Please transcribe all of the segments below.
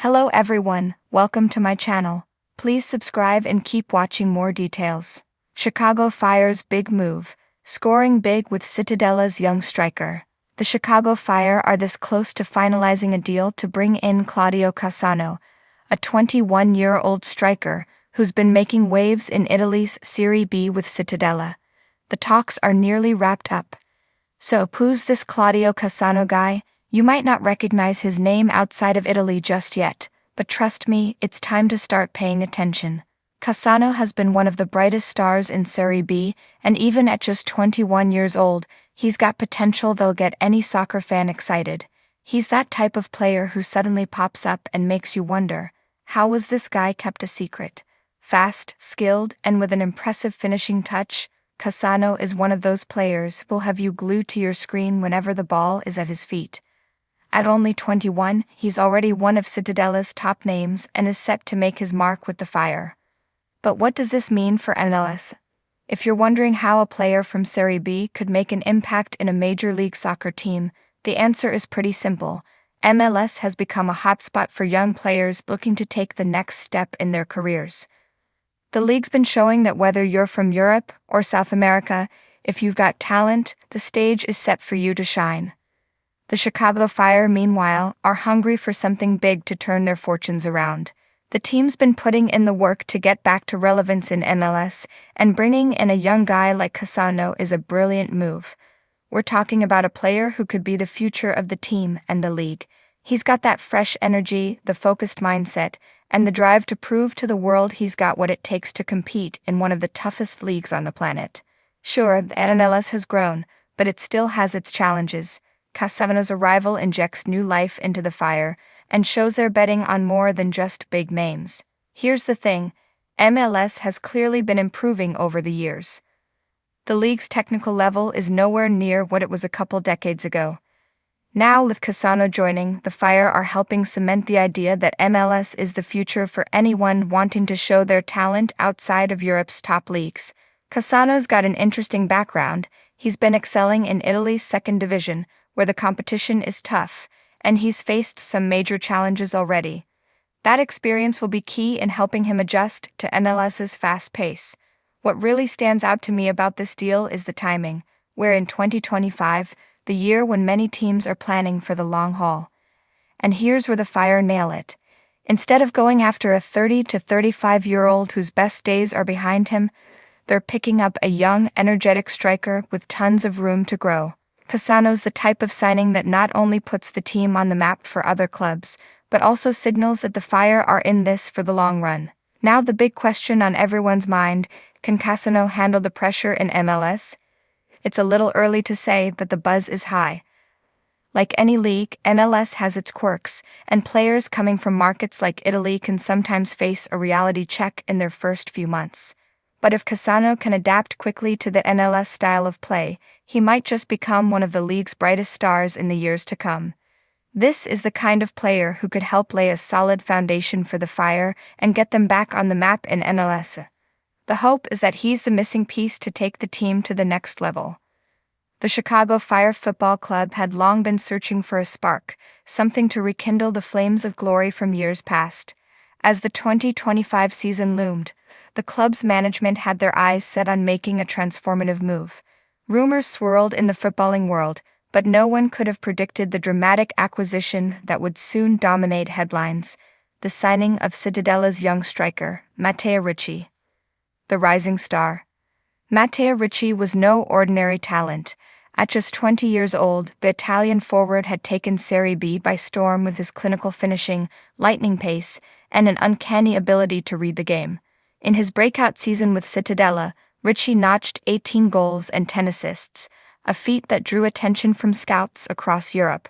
Hello everyone, welcome to my channel. Please subscribe and keep watching more details. Chicago Fire's big move, scoring big with Cittadella's young striker. The Chicago Fire are this close to finalizing a deal to bring in Claudio Cassano, a 21-year-old striker who's been making waves in Italy's Serie B with Cittadella. The talks are nearly wrapped up. So, who's this Claudio Cassano guy? You might not recognize his name outside of Italy just yet, but trust me, it's time to start paying attention. Cassano has been one of the brightest stars in Serie B, and even at just 21 years old, he's got potential that'll get any soccer fan excited. He's that type of player who suddenly pops up and makes you wonder, how was this guy kept a secret? Fast, skilled, and with an impressive finishing touch, Cassano is one of those players who'll have you glued to your screen whenever the ball is at his feet. At only 21, he's already one of Cittadella's top names and is set to make his mark with the Fire. But what does this mean for MLS? If you're wondering how a player from Serie B could make an impact in a Major League Soccer team, the answer is pretty simple. MLS has become a hotspot for young players looking to take the next step in their careers. The league's been showing that whether you're from Europe or South America, if you've got talent, the stage is set for you to shine. The Chicago Fire, meanwhile, are hungry for something big to turn their fortunes around. The team's been putting in the work to get back to relevance in MLS, and bringing in a young guy like Cassano is a brilliant move. We're talking about a player who could be the future of the team and the league. He's got that fresh energy, the focused mindset, and the drive to prove to the world he's got what it takes to compete in one of the toughest leagues on the planet. Sure, the MLS has grown, but it still has its challenges. Cassano's arrival injects new life into the Fire and shows they're betting on more than just big names. Here's the thing, MLS has clearly been improving over the years. The league's technical level is nowhere near what it was a couple decades ago. Now, with Cassano joining, the Fire are helping cement the idea that MLS is the future for anyone wanting to show their talent outside of Europe's top leagues. Cassano's got an interesting background. He's been excelling in Italy's second division, where the competition is tough, and he's faced some major challenges already. That experience will be key in helping him adjust to MLS's fast pace. What really stands out to me about this deal is the timing. We're in 2025, the year when many teams are planning for the long haul. And here's where the Fire nail it. Instead of going after a 30 to 35-year-old whose best days are behind him, they're picking up a young, energetic striker with tons of room to grow. Cassano's the type of signing that not only puts the team on the map for other clubs, but also signals that the Fire are in this for the long run. Now the big question on everyone's mind, can Cassano handle the pressure in MLS? It's a little early to say, but the buzz is high. Like any league, MLS has its quirks, and players coming from markets like Italy can sometimes face a reality check in their first few months. But if Cassano can adapt quickly to the MLS style of play, he might just become one of the league's brightest stars in the years to come. This is the kind of player who could help lay a solid foundation for the Fire and get them back on the map in MLS. The hope is that he's the missing piece to take the team to the next level. The Chicago Fire Football Club had long been searching for a spark, something to rekindle the flames of glory from years past. As the 2025 season loomed, the club's management had their eyes set on making a transformative move. Rumors swirled in the footballing world, but no one could have predicted the dramatic acquisition that would soon dominate headlines: the signing of Cittadella's young striker, Matteo Ricci. The rising star. Matteo Ricci was no ordinary talent. At just 20 years old, the Italian forward had taken Serie B by storm with his clinical finishing, lightning pace, and an uncanny ability to read the game. In his breakout season with Cittadella, Ricci notched 18 goals and 10 assists, a feat that drew attention from scouts across Europe.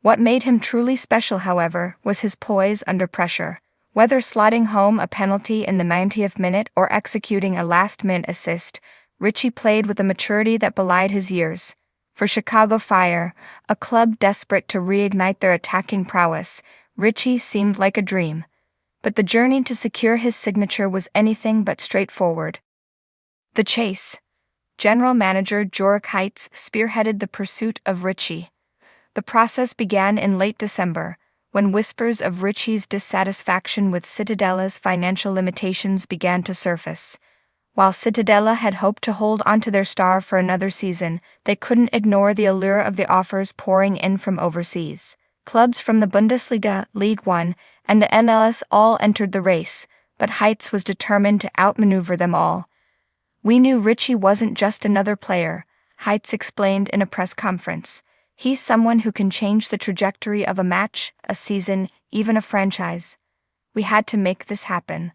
What made him truly special, however, was his poise under pressure. Whether slotting home a penalty in the 90th minute or executing a last-minute assist, Ricci played with a maturity that belied his years. For Chicago Fire, a club desperate to reignite their attacking prowess, Ricci seemed like a dream. But the journey to secure his signature was anything but straightforward. The chase. General Manager Jörg Heitz spearheaded the pursuit of Ricci. The process began in late December, when whispers of Richie's dissatisfaction with Cittadella's financial limitations began to surface. While Cittadella had hoped to hold onto their star for another season, they couldn't ignore the allure of the offers pouring in from overseas. Clubs from the Bundesliga, League One, and the MLS all entered the race, but Heights was determined to outmaneuver them all. "We knew Richie wasn't just another player," Heights explained in a press conference. "He's someone who can change the trajectory of a match, a season, even a franchise. We had to make this happen."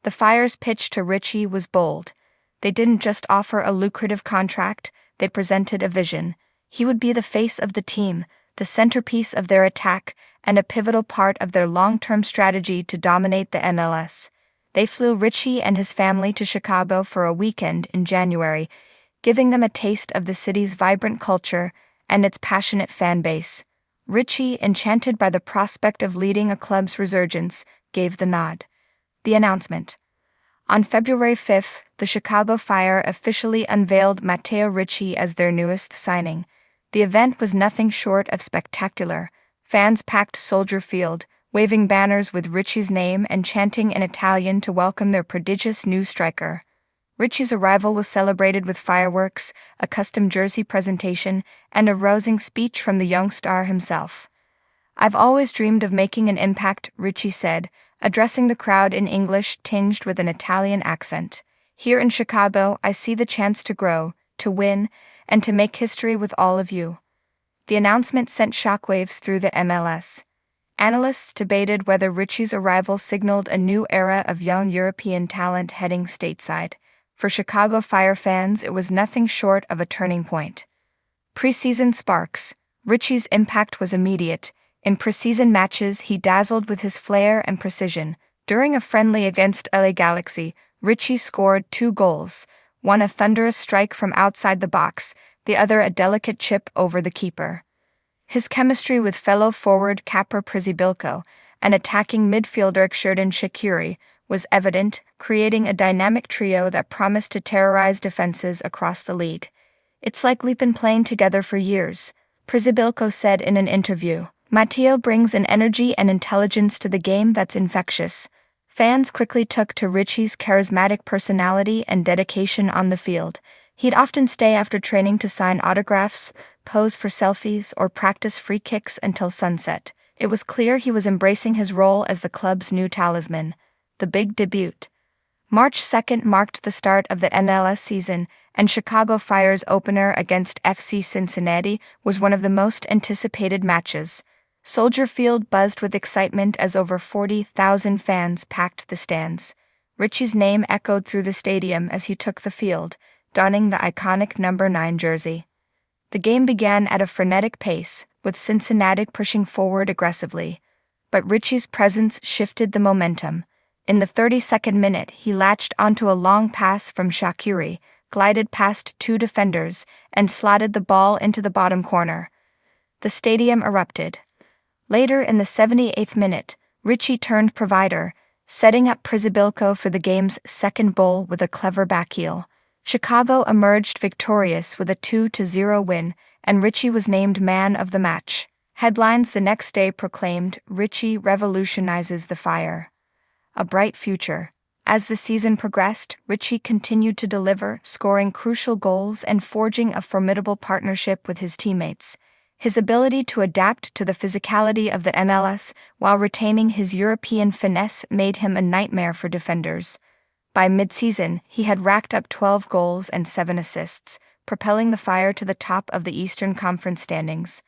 The Fire's pitch to Richie was bold. They didn't just offer a lucrative contract, they presented a vision. He would be the face of the team, the centerpiece of their attack, and a pivotal part of their long-term strategy to dominate the MLS. They flew Richie and his family to Chicago for a weekend in January, giving them a taste of the city's vibrant culture and its passionate fan base. Richie, enchanted by the prospect of leading a club's resurgence, gave the nod. The announcement. On February 5th, the Chicago Fire officially unveiled Matteo Ricci as their newest signing. The event was nothing short of spectacular. Fans packed Soldier Field, waving banners with Ricci's name and chanting in Italian to welcome their prodigious new striker. Ricci's arrival was celebrated with fireworks, a custom jersey presentation, and a rousing speech from the young star himself. "I've always dreamed of making an impact," Ricci said, addressing the crowd in English tinged with an Italian accent. "Here in Chicago, I see the chance to grow, to win, and to make history with all of you." The announcement sent shockwaves through the MLS. Analysts debated whether Ricci's arrival signaled a new era of young European talent heading stateside. For Chicago Fire fans, it was nothing short of a turning point. Preseason sparks. Ricci's impact was immediate. In preseason matches, he dazzled with his flair and precision. During a friendly against LA Galaxy, Ricci scored 2 goals, one a thunderous strike from outside the box, the other a delicate chip over the keeper. His chemistry with fellow forward Capper Przybyłko and attacking midfielder Xherdan Shaqiri was evident, creating a dynamic trio that promised to terrorize defenses across the league. "It's like we've been playing together for years," Przybyłko said in an interview. "Matteo brings an energy and intelligence to the game that's infectious." Fans quickly took to Ricci's charismatic personality and dedication on the field. He'd often stay after training to sign autographs, pose for selfies, or practice free kicks until sunset. It was clear he was embracing his role as the club's new talisman. The big debut. March 2nd marked the start of the MLS season, and Chicago Fire's opener against FC Cincinnati was one of the most anticipated matches. Soldier Field buzzed with excitement as over 40,000 fans packed the stands. Ricci's name echoed through the stadium as he took the field, donning the iconic number 9 jersey. The game began at a frenetic pace, with Cincinnati pushing forward aggressively. But Ricci's presence shifted the momentum. In the 32nd minute, he latched onto a long pass from Shaqiri, glided past 2 defenders, and slotted the ball into the bottom corner. The stadium erupted. Later in the 78th minute, Ricci turned provider, setting up Przybyłko for the game's second goal with a clever backheel. Chicago emerged victorious with a 2-0 win, and Ricci was named man of the match. Headlines the next day proclaimed, "Ricci revolutionizes the Fire." A bright future. As the season progressed, Ricci continued to deliver, scoring crucial goals and forging a formidable partnership with his teammates. His ability to adapt to the physicality of the MLS while retaining his European finesse made him a nightmare for defenders. By mid-season, he had racked up 12 goals and 7 assists, propelling the Fire to the top of the Eastern Conference standings.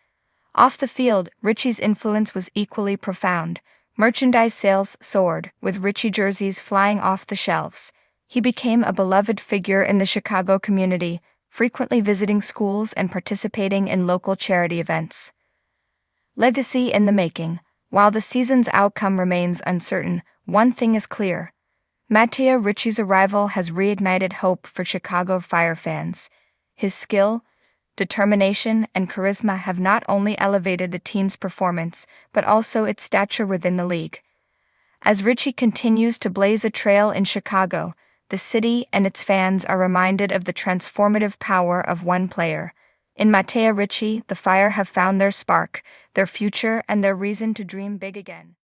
Off the field, Ricci's influence was equally profound. Merchandise sales soared, with Ricci jerseys flying off the shelves. He became a beloved figure in the Chicago community, frequently visiting schools and participating in local charity events. Legacy in the making. While the season's outcome remains uncertain, one thing is clear. Matteo Ricci's arrival has reignited hope for Chicago Fire fans. His skill, determination, and charisma have not only elevated the team's performance, but also its stature within the league. As Ricci continues to blaze a trail in Chicago, the city and its fans are reminded of the transformative power of one player. In Matteo Ricci, the Fire have found their spark, their future, and their reason to dream big again.